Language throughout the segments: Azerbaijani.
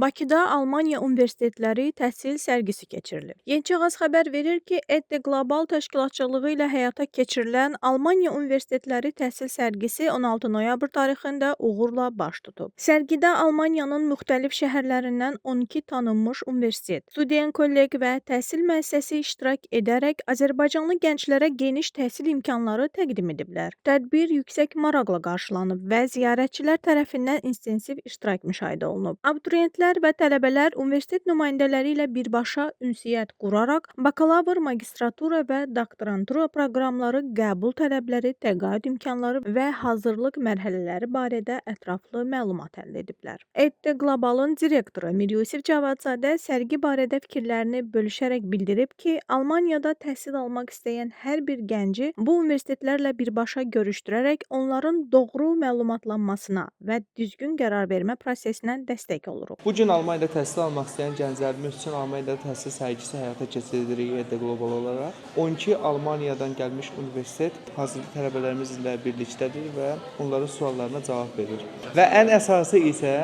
Bakıda Almaniya universitetləri təhsil sərgisi keçirilir. Yeniçağaz xəbər verir ki, EDDE Qlobal təşkilatçılığı ilə həyata keçirilən Almaniya universitetləri təhsil sərgisi 16 noyabr tarixində uğurla baş tutub. Sərgidə Almaniyanın müxtəlif şəhərlərindən 12 tanınmış universitet, Studiyen Kolleg və təhsil müəssisəsi iştirak edərək Azərbaycanlı gənclərə geniş təhsil imkanları təqdim ediblər. Tədbir yüksək maraqla qarşılanıb və ziyarətçilər tərəfindən intensiv iştirak müşahidə olunub. Abituriyentlər və tələbələr universitet nümayəndələri ilə birbaşa ünsiyyət quraraq bakalavr, magistratura və doktorantura proqramları, qəbul tələbləri, təqaüd imkanları və hazırlıq mərhələləri barədə ətraflı məlumat əldə ediblər. EDDE Qlobalın direktoru Mir Yusif Cavadzadə sərgi barədə fikirlərini bölüşərək bildirib ki, Almaniyada təhsil almaq istəyən hər bir gənci bu universitetlərlə birbaşa görüşdürərək onların doğru məlumatlanmasına və düzgün qərar vermə prosesinə dəstək oluruq. Bu gün Almaniyada təhsil almaq istəyən gənclərimiz üçün Almaniyada təhsil sərgisi həyata keçiririk EDDE Qlobal olaraq. 12 Almaniyadan gəlmiş universitet hazırda tələbələrimizlə birlikdədir və onların suallarına cavab verir. Və ən əsası isə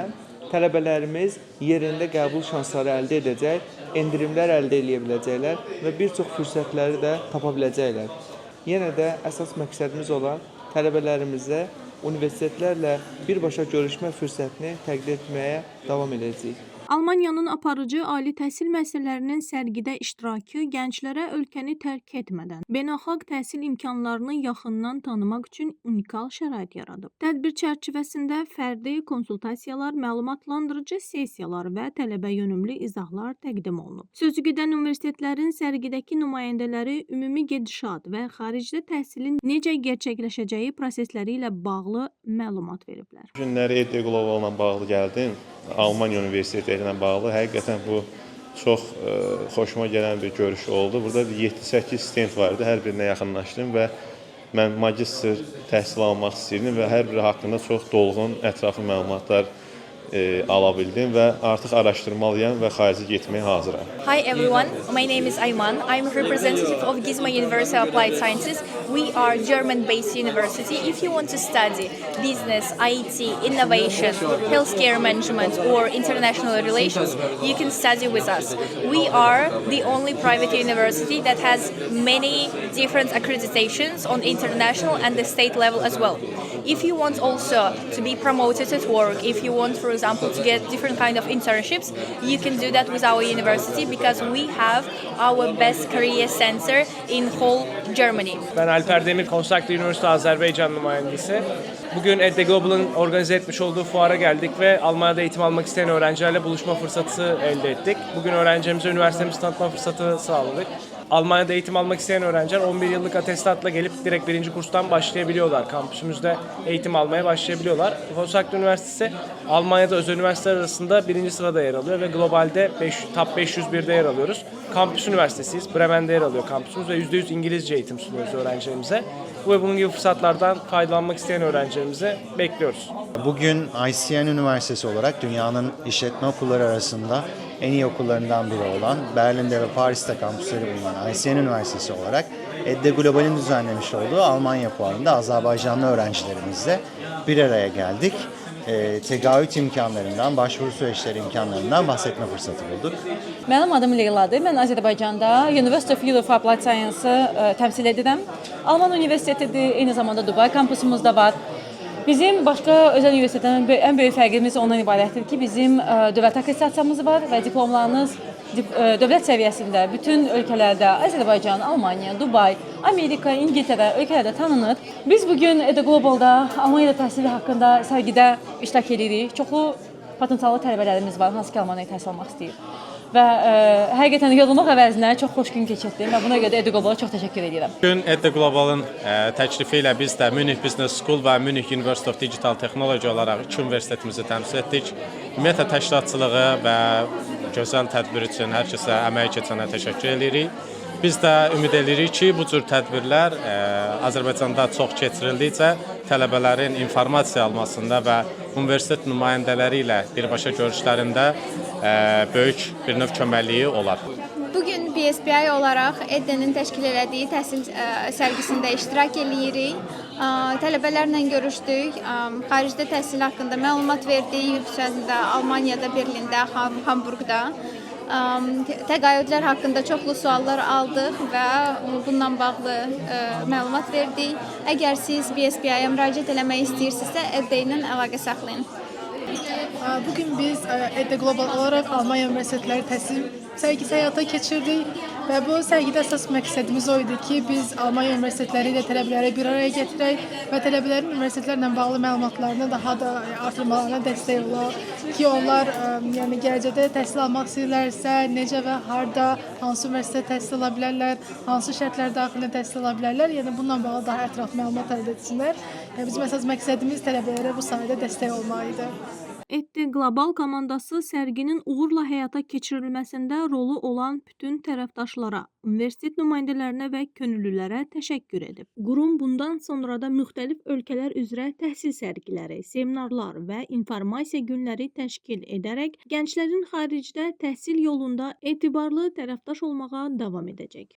tələbələrimiz yerində qəbul şansları əldə edəcək, endirimlər əldə edə biləcəklər və bir çox fürsətləri də tapa biləcəklər. Yenə də əsas məqsədimiz olan tələbələrimizə universitetlərlə birbaşa görüşmə fürsətini təqdim etməyə davam edəcəyik. Almaniyanın aparıcı ali təhsil müəssisələrinin sərgidə iştirakı gənclərə ölkəni tərk etmədən beynəlxalq təhsil imkanlarını yaxından tanımaq üçün unikal şərait yaradıb. Tədbir çərçivəsində fərdi konsultasiyalar, məlumatlandırıcı sessiyalar və tələbə yönümlü izahlar təqdim olunub. Sözügedən universitetlərin sərgidəki nümayəndələri ümumi gedişat və xaricdə təhsilin necə gerçəkləşəcəyi prosesləri ilə bağlı məlumat veriblər. Günləri EDDE Qloballa bağlı gəldim. Almaniya Universiteti ilə bağlı. Həqiqətən bu çox xoşuma gələn bir görüş oldu. Burada 7-8 stend var idi. Hər birinə yaxınlaşdım və mən magistr təhsil almaq istəyirdim və hər biri haqqında çox dolğun, ətraflı məlumatlar ala bildim və artıq araşdırmalıyam və xaricə getməyə hazıram. Hi everyone, my name is Ayman. I'm a representative of Gizmo University of Applied Sciences. We are German-based university. If you want to study business, IT, innovation, healthcare management or international relations, you can study with us. We are the only private university that has many different accreditations on international and the state level as well. If you want also to be promoted at work, if you want, for example, to get different kind of internships, you can do that with our university because we have our best career center in whole Germany. Ben Alper Demir, Konstrakta Üniversitesi Azerbaycan mühendisi. Bugün EDDE Global'ın organize etmiş olduğu fuara geldik ve Almanya'da eğitim almak isteyen öğrencilerle buluşma fırsatı elde ettik. Bugün öğrencilerimize üniversitemizi tanıtma fırsatı sağladık. Almanya'da eğitim almak isteyen öğrenciler 11 yıllık atestatla gelip direkt birinci kurstan başlayabiliyorlar. Kampüsümüzde eğitim almaya başlayabiliyorlar. Konstrakta Üniversitesi Almanya'da özel üniversiteler arasında birinci sırada yer alıyor ve globalde top 501'de yer alıyoruz. Kampüs üniversitesiyiz. Bremen'de yer alıyor kampüsümüz ve %100 İngilizce eğitim sunuyoruz öğrencilerimize. Ve bunun gibi fırsatlardan faydalanmak isteyen öğrencilerimize bekliyoruz. Bugün ICN Üniversitesi olarak dünyanın işletme okulları arasında en iyi okullarından biri olan Berlin'de ve Paris'te kampüsleri bulunan ICN Üniversitesi olarak EDDE Global'in düzenlemiş olduğu Almanya fuarında Azerbaycanlı öğrencilerimizle bir araya geldik. Təqaüd imkanlarından, başvuru süreçləri imkanlarından bahsetmə fırsatı bulduk. Mənim adım Leyladır. Mən Azərbaycanda University of Europe for Applied Science-ı təmsil edirəm. Alman universitetidir, eyni zamanda Dubai kampusumuz da var. Bizim başqa özəl universitetlərin ən böyük fərqimiz ondan ibarətdir ki, bizim dövlət akreditasiyamız var və diplomlarınız dövlət səviyyəsində bütün ölkələrdə Azərbaycan, Almaniya, Dubai, Amerika, İngiltərə ölkələrdə tanınır. Biz bugün EDDE Global'da Almaniyada təhsili haqqında sərgidə iştirak edirik. Çoxlu potensiallı tələbələrimiz var, hansı ki Almaniyada təhsil almaq istəyir. Və həqiqətən yorulmaq əvəzinə çox xoş gün keçirdim və buna görə də EDDE Globala çox təşəkkür edirəm. Bugün EDDE Globalın təklifi ilə biz də Munich Business School və Munich University of Digital Technology olaraq iki universitetimizi təmsil etdik. Ümumiyyətlə təşkilatçılığı və gözəl tədbir üçün hər kəsə əmək keçənə təşəkkür edirik. Biz də ümid edirik ki, bu cür tədbirlər Azərbaycanda çox keçirildikcə tələbələrin informasiya almasında və universitet nümayəndələri ilə birbaşa görüşlərində böyük bir növ köməkliyi olar. Bugün BSPI olaraq EDDE-nin təşkil elədiyi təhsil sərgisində iştirak edirik. Tələbələrlə görüşdük, xaricdə təhsil haqqında məlumat verdik, xüsusilə Almaniyada, Berlində, Hamburqda. Təqaüdlər haqqında çoxlu suallar aldıq və bununla bağlı məlumat verdik. Əgər siz BSPI-yə müraciət eləmək istəyirsinizsə, EDDE ilə əlaqə saxlayın. Bugün biz EDDE Global olarak Almanya Üniversiteleri Təhsil Sərgisi həyata keçirdik və bu sərgidə əsas məqsədimiz o idi ki, biz Almanya üniversitetləri ilə tələbələri bir araya gətirək və tələbələrin üniversitetlərlə bağlı məlumatlarını daha da artırmalarına dəstək olaq ki, onlar yəni gələcəkdə təhsil almaq istəyirlərsə, necə və harda, hansı universitetdə təhsil ala bilərlər, hansı şərtlər daxilində təhsil ala bilərlər, yəni bununla bağlı daha ətraflı məlumat əldə etsinlər. Yəni bizim əsas məqsədimiz tələbələrə bu sahədə dəstək olmaq idi. EDDE Qlobal komandası sərginin uğurla həyata keçirilməsində rolu olan bütün tərəfdaşlara, universitet nümayəndələrinə və könüllülərə təşəkkür edib. Qurum bundan sonra da müxtəlif ölkələr üzrə təhsil sərgiləri, seminarlar və informasiya günləri təşkil edərək gənclərin xaricdə təhsil yolunda etibarlı tərəfdaş olmağa davam edəcək.